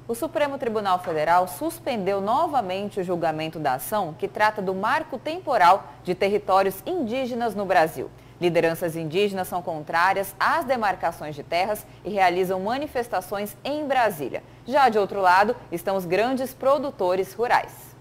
O Supremo Tribunal Federal suspendeu novamente o julgamento da ação que trata do marco temporal de territórios indígenas no Brasil. Lideranças indígenas são contrárias às demarcações de terras e realizam manifestações em Brasília. Já de outro lado, estão os grandes produtores rurais.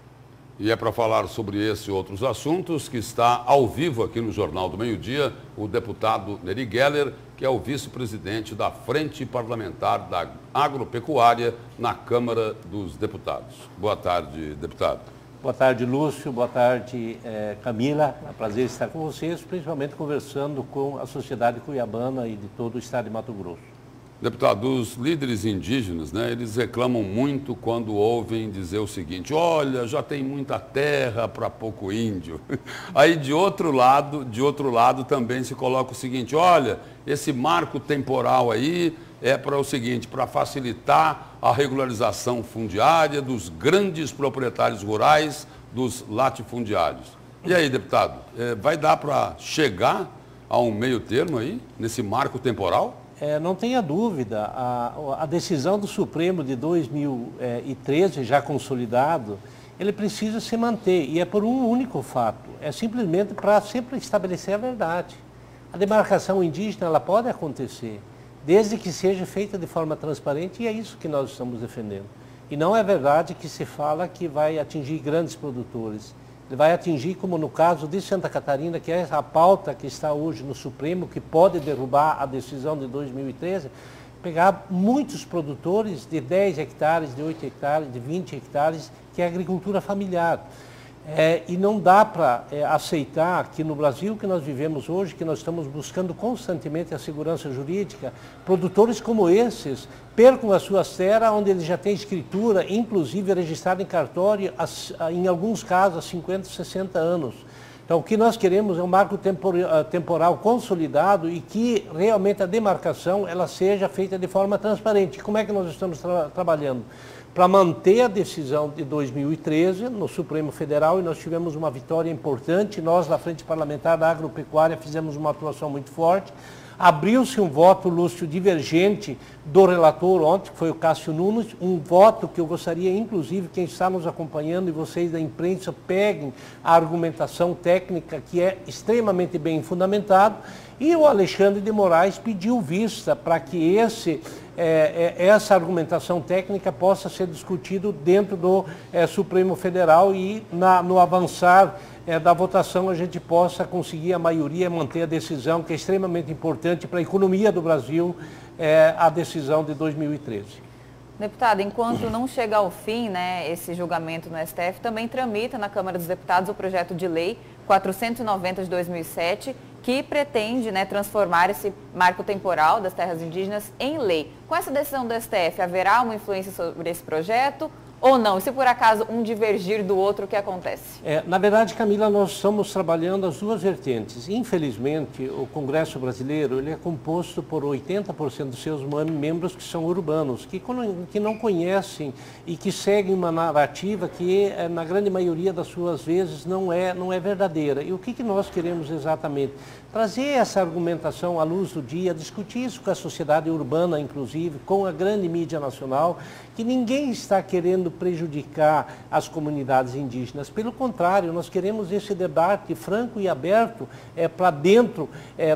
E é para falar sobre esse e outros assuntos que está ao vivo aqui no Jornal do Meio-Dia o deputado Neri Geller, que é o vice-presidente da Frente Parlamentar da Agropecuária na Câmara dos Deputados. Boa tarde, deputado. Boa tarde, Lúcio. Boa tarde, Camila. É um prazer estar com vocês, principalmente conversando com a sociedade cuiabana e de todo o estado de Mato Grosso. Deputado, os líderes indígenas, eles reclamam muito quando ouvem dizer o seguinte: olha, já tem muita terra para pouco índio. Aí de outro lado também se coloca o seguinte: olha, esse marco temporal aí é para o seguinte, para facilitar a regularização fundiária dos grandes proprietários rurais, dos latifundiários. E aí, deputado, vai dar para chegar a um meio termo aí, nesse marco temporal? Não tenha dúvida, a decisão do Supremo de 2013, já consolidado, ele precisa se manter, e é por um único fato, é simplesmente para sempre estabelecer a verdade. A demarcação indígena, ela pode acontecer, desde que seja feita de forma transparente, e é isso que nós estamos defendendo. E não é verdade que se fala que vai atingir grandes produtores. Ele vai atingir, como no caso de Santa Catarina, que é a pauta que está hoje no Supremo, que pode derrubar a decisão de 2013, pegar muitos produtores de 10 hectares, de 8 hectares, de 20 hectares, que é agricultura familiar. E não dá para aceitar que no Brasil que nós vivemos hoje, que nós estamos buscando constantemente a segurança jurídica, produtores como esses percam as suas terras onde eles já têm escritura, inclusive registrada em cartório, em alguns casos há 50, 60 anos. Então o que nós queremos é um marco temporal consolidado e que realmente a demarcação ela seja feita de forma transparente. Como é que nós estamos trabalhando? Para manter a decisão de 2013 no Supremo Federal, e nós tivemos uma vitória importante. Nós, da Frente Parlamentar da Agropecuária, fizemos uma atuação muito forte. Abriu-se um voto, Lúcio, divergente do relator ontem, que foi o Cássio Nunes, um voto que eu gostaria, inclusive, quem está nos acompanhando e vocês da imprensa, peguem a argumentação técnica, que é extremamente bem fundamentado, e o Alexandre de Moraes pediu vista para que essa argumentação técnica possa ser discutido dentro do Supremo Federal e no avançar da votação a gente possa conseguir a maioria, manter a decisão, que é extremamente importante para a economia do Brasil, a decisão de 2013. Deputado, enquanto não chega ao fim esse julgamento no STF, também tramita na Câmara dos Deputados o projeto de lei 490 de 2007, que pretende transformar esse marco temporal das terras indígenas em lei. Com essa decisão do STF, haverá uma influência sobre esse projeto ou não? E se por acaso um divergir do outro, o que acontece? Na verdade, Camila, nós estamos trabalhando as duas vertentes. Infelizmente, o Congresso brasileiro ele é composto por 80% dos seus membros que são urbanos, que não conhecem e que seguem uma narrativa que, na grande maioria das suas vezes, não é verdadeira. E o que nós queremos exatamente? Trazer essa argumentação à luz do dia, discutir isso com a sociedade urbana, inclusive, com a grande mídia nacional, que ninguém está querendo prejudicar as comunidades indígenas. Pelo contrário, nós queremos esse debate franco e aberto para dentro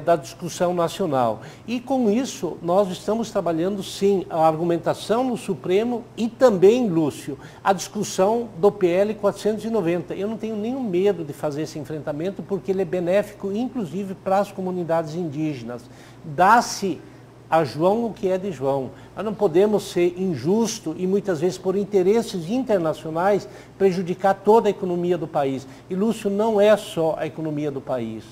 da discussão nacional. E com isso, nós estamos trabalhando, sim, a argumentação no Supremo e também, Lúcio, a discussão do PL 490. Eu não tenho nenhum medo de fazer esse enfrentamento, porque ele é benéfico, inclusive, para as comunidades indígenas. Dá-se a João o que é de João. Nós não podemos ser injusto e muitas vezes por interesses internacionais prejudicar toda a economia do país. E Lúcio, não é só a economia do país.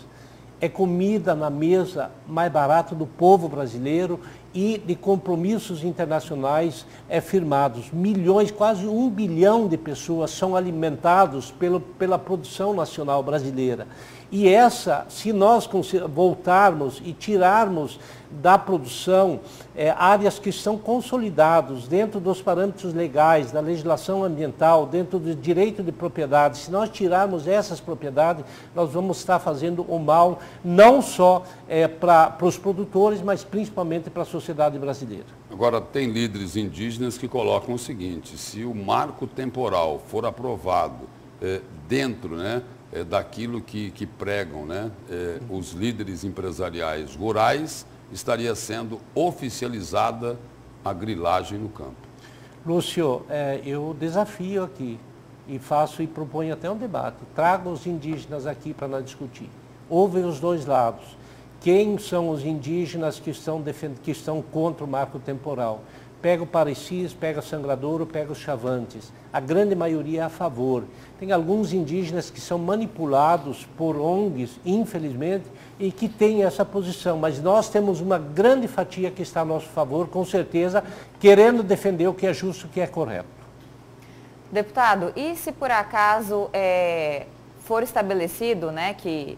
É comida na mesa mais barata do povo brasileiro e de compromissos internacionais firmados. Milhões, quase 1 bilhão de pessoas são alimentados pela produção nacional brasileira. E se nós voltarmos e tirarmos da produção áreas que estão consolidadas dentro dos parâmetros legais, da legislação ambiental, dentro do direito de propriedade, se nós tirarmos essas propriedades, nós vamos estar fazendo o mal não só para os produtores, mas principalmente para a sociedade. sociedade brasileira. Agora, tem líderes indígenas que colocam o seguinte: se o marco temporal for aprovado dentro, né, daquilo que pregam, né, os líderes empresariais rurais, estaria sendo oficializada a grilagem no campo. Lúcio, eu desafio aqui e faço e proponho até um debate. Trago os indígenas aqui para nós discutir. Ouvem os dois lados. Quem são os indígenas que estão contra o marco temporal? Pega o Parecis, pega o Sangradouro, pega os Chavantes. A grande maioria é a favor. Tem alguns indígenas que são manipulados por ONGs, infelizmente, e que têm essa posição. Mas nós temos uma grande fatia que está a nosso favor, com certeza, querendo defender o que é justo, o que é correto. Deputado, e se por acaso for estabelecido, né, que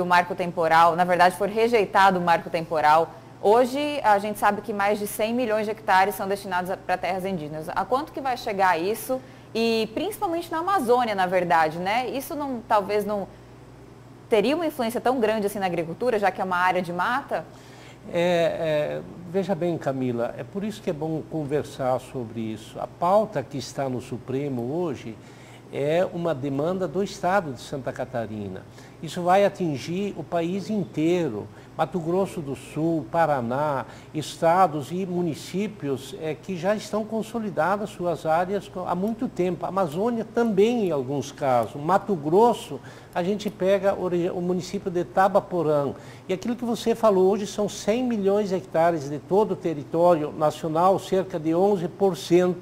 o marco temporal, na verdade, for rejeitado o marco temporal, hoje a gente sabe que mais de 100 milhões de hectares são destinados para terras indígenas. A quanto que vai chegar isso? E principalmente na Amazônia, na verdade, né? Isso talvez não teria uma influência tão grande assim na agricultura, já que é uma área de mata? Veja bem, Camila, é por isso que é bom conversar sobre isso. A pauta que está no Supremo hoje é uma demanda do Estado de Santa Catarina. Isso vai atingir o país inteiro. Mato Grosso do Sul, Paraná, estados e municípios que já estão consolidadas suas áreas há muito tempo. A Amazônia também, em alguns casos. Mato Grosso, a gente pega o município de Tabaporã. E aquilo que você falou hoje são 100 milhões de hectares de todo o território nacional, cerca de 11%.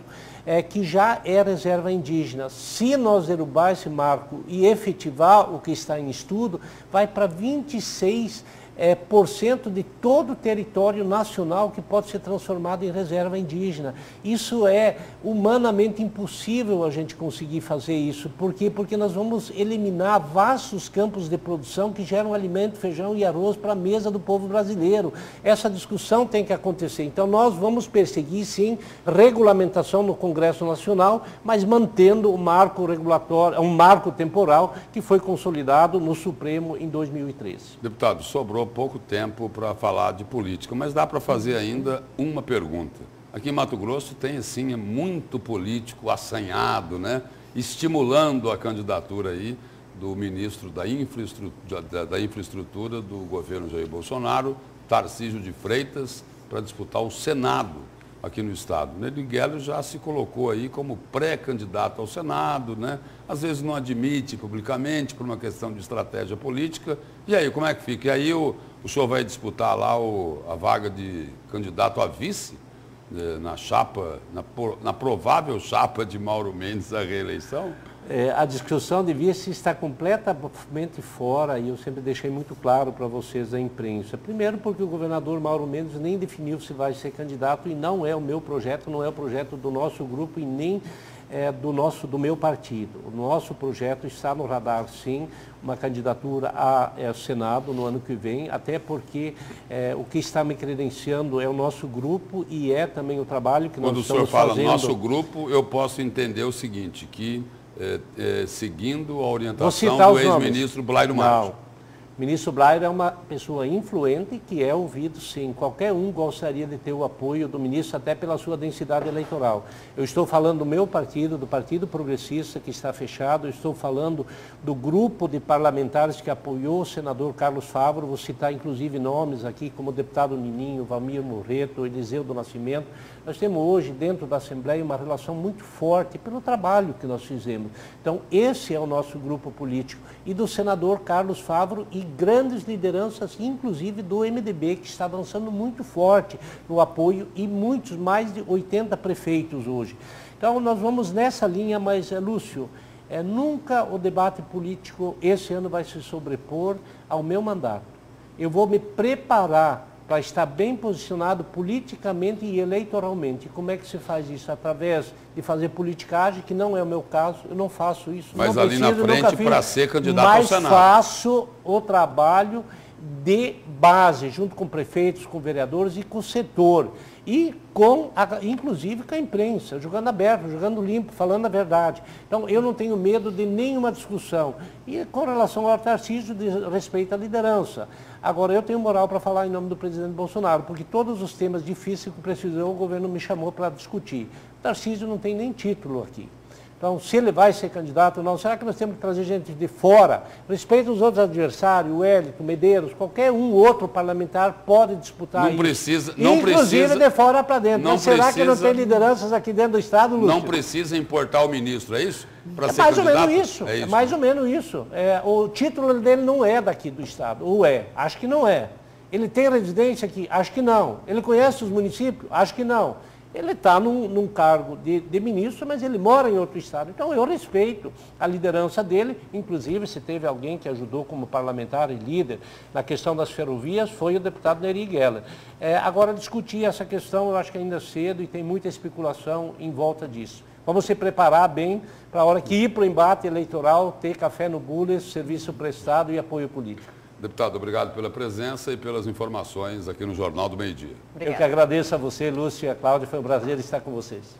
Que já é reserva indígena. Se nós derrubar esse marco e efetivar o que está em estudo, vai para 26% de todo o território nacional que pode ser transformado em reserva indígena. Isso é humanamente impossível a gente conseguir fazer isso. Por quê? Porque nós vamos eliminar vastos campos de produção que geram alimento, feijão e arroz para a mesa do povo brasileiro. Essa discussão tem que acontecer. Então nós vamos perseguir, sim, regulamentação no Congresso Nacional, mas mantendo o marco regulatório, um marco temporal que foi consolidado no Supremo em 2013. Deputado, sobrou pouco tempo para falar de política, mas dá para fazer ainda uma pergunta. Aqui em Mato Grosso tem, assim, muito político assanhado, né, estimulando a candidatura aí do ministro da infraestrutura do governo Jair Bolsonaro, Tarcísio de Freitas, para disputar o Senado aqui no estado. Nélio já se colocou aí como pré-candidato ao Senado, né? Às vezes não admite publicamente por uma questão de estratégia política. E aí, como é que fica? E aí o senhor vai disputar lá a vaga de candidato a vice na chapa, na provável chapa de Mauro Mendes à reeleição? A discussão de vice está completamente fora e eu sempre deixei muito claro para vocês da imprensa. Primeiro porque o governador Mauro Mendes nem definiu se vai ser candidato e não é o meu projeto, não é o projeto do nosso grupo e nem do meu partido. O nosso projeto está no radar, sim, uma candidatura ao Senado no ano que vem, até porque o que está me credenciando é o nosso grupo e é também o trabalho que nós estamos fazendo. Quando o senhor fala nosso grupo, eu posso entender o seguinte, que seguindo a orientação do ex-ministro Blairo Matos. Não. O ministro Blairo é uma pessoa influente que é ouvido, sim. Qualquer um gostaria de ter o apoio do ministro, até pela sua densidade eleitoral. Eu estou falando do meu partido, do Partido Progressista, que está fechado. Eu estou falando do grupo de parlamentares que apoiou o senador Carlos Favaro. Vou citar, inclusive, nomes aqui, como o deputado Nininho, Valmir Morreto, Eliseu do Nascimento. Nós temos hoje, dentro da Assembleia, uma relação muito forte pelo trabalho que nós fizemos. Então, esse é o nosso grupo político. E do senador Carlos Favaro e grandes lideranças, inclusive do MDB, que está avançando muito forte no apoio e muitos, mais de 80 prefeitos hoje. Então, nós vamos nessa linha, mas, Lúcio, nunca o debate político esse ano vai se sobrepor ao meu mandato. Eu vou me preparar para estar bem posicionado politicamente e eleitoralmente. Como é que se faz isso? Através de fazer politicagem, que não é o meu caso, eu não faço isso. Mas não ali na frente, para ser candidato ao Senado. Mas faço o trabalho de base, junto com prefeitos, com vereadores e com o setor. E inclusive com a imprensa, jogando aberto, jogando limpo, falando a verdade. Então, eu não tenho medo de nenhuma discussão. E com relação ao Tarcísio, diz respeito à liderança. Agora, eu tenho moral para falar em nome do presidente Bolsonaro, porque todos os temas difíceis que precisou, o governo me chamou para discutir. O Tarcísio não tem nem título aqui. Então, se ele vai ser candidato ou não, será que nós temos que trazer gente de fora? Respeito os outros adversários, o Hélito, Medeiros, qualquer outro parlamentar pode disputar não precisa, inclusive de fora para dentro. Mas será que não tem lideranças aqui dentro do Estado, Lúcio? Não precisa importar o ministro, é isso? Para ser candidato? É mais ou menos isso. O título dele não é daqui do Estado, ou é? Acho que não é. Ele tem residência aqui? Acho que não. Ele conhece os municípios? Acho que não. Ele está num cargo de ministro, mas ele mora em outro estado. Então, eu respeito a liderança dele. Inclusive, se teve alguém que ajudou como parlamentar e líder na questão das ferrovias, foi o deputado Neri Geller. Agora, discutir essa questão, eu acho que ainda é cedo e tem muita especulação em volta disso. Vamos se preparar bem para a hora que ir para o embate eleitoral, ter café no bule, serviço prestado e apoio político. Deputado, obrigado pela presença e pelas informações aqui no Jornal do Meio-Dia. Eu que agradeço a você, Lúcio e a Cláudia, foi um prazer estar com vocês.